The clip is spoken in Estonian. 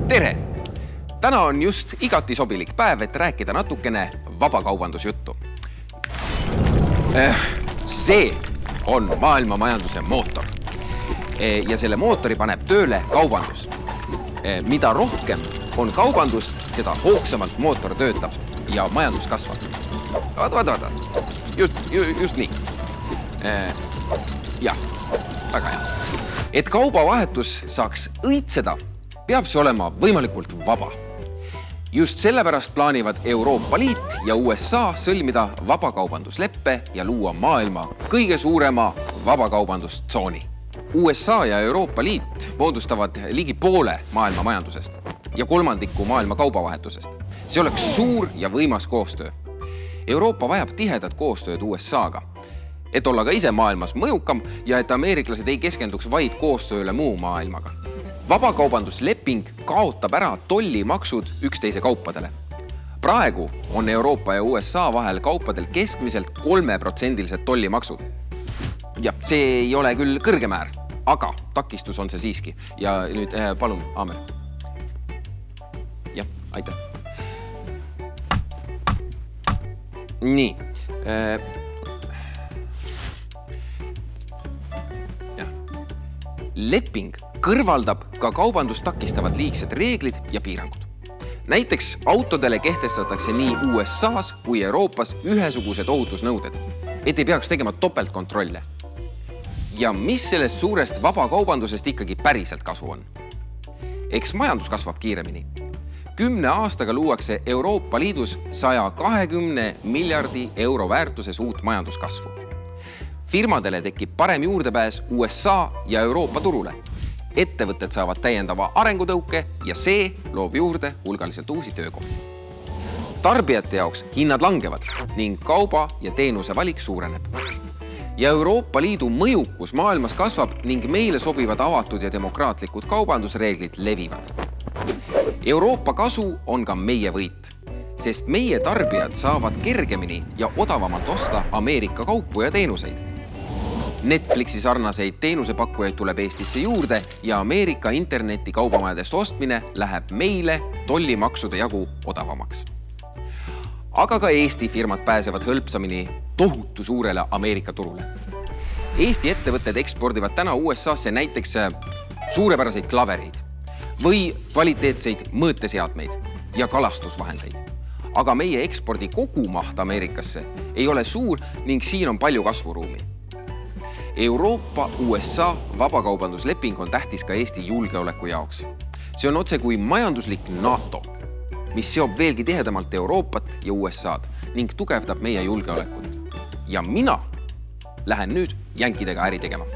Tere! Täna on just igati sobilik päev, et rääkida natukene vabakaubandusjuttu. See on maailma majanduse mootor. Ja selle mootori paneb tööle kaubandus. Mida rohkem on kaubandust, seda hoogsamalt mootor töötab ja majandus kasvab. Vaata. Just nii. Jah, väga hea. Et kaubavahetus saaks õitseda, peab see olema võimalikult vaba. Just sellepärast plaanivad Euroopa Liit ja USA sõlmida vabakaubandusleppe ja luua maailma kõige suurema vabakaubandustsooni. USA ja Euroopa Liit moodustavad ligi poole maailma majandusest ja kolmandiku maailma kaubavahetusest. See oleks suur ja võimas koostöö. Euroopa vajab tihedat koostööd USA-ga, et olla ka ise maailmas mõjukam ja et ameeriklased ei keskenduks vaid koostööle muu maailmaga. Vabakaubandusleping kaotab ära tollimaksud üksteise kaupadele. Praegu on Euroopa ja USA vahel kaupadel keskmiselt 3% tollimaksud. Ja see ei ole küll kõrge määr, aga takistus on see siiski. Ja nüüd palun, Aamer. Jah, aitäh. Nii. Leping kõrvaldab ka kaubandust takistavad liigsed reeglid ja piirangud. Näiteks autodele kehtestatakse nii USA-s kui Euroopas ühesugused ohutusnõuded, et ei peaks tegema topeltkontrolle. Ja mis sellest suurest vabakaubandusest ikkagi päriselt kasu on? Eks majandus kasvab kiiremini. 10 aastaga luuakse Euroopa Liidus 120 miljardi euro väärtuses uut majanduskasvu. Firmadele tekib parem juurdepääs USA ja Euroopa turule. Ettevõtted saavad täiendava arengutõuke ja see loob juurde hulgaliselt uusi töökohti. Tarbijate jaoks hinnad langevad ning kauba ja teenuse valik suureneb. Ja Euroopa Liidu mõjukus maailmas kasvab ning meile sobivad avatud ja demokraatlikud kaubandusreeglid levivad. Euroopa kasu on ka meie võit, sest meie tarbijad saavad kergemini ja odavamalt osta Ameerika kaupu ja teenuseid. Netflixi sarnaseid teenusepakkujaid tuleb Eestisse juurde ja Ameerika interneti kaubamajadest ostmine läheb meile tollimaksude jagu odavamaks. Aga ka Eesti firmad pääsevad hõlpsamini tohutu suurele Ameerika turule. Eesti ettevõtted ekspordivad täna USA-sse näiteks suurepäraseid klavereid või kvaliteetseid mõõteseadmeid ja kalastusvahendeid. Aga meie ekspordi kogumaht Ameerikasse ei ole suur ning siin on palju kasvuruumi. Euroopa-USA vabakaubandusleping on tähtis ka Eesti julgeoleku jaoks. See on otse kui majanduslik NATO, mis seob veelgi tihedamalt Euroopat ja USA-d ning tugevdab meie julgeolekut. Ja mina lähen nüüd jänkidega äri tegema.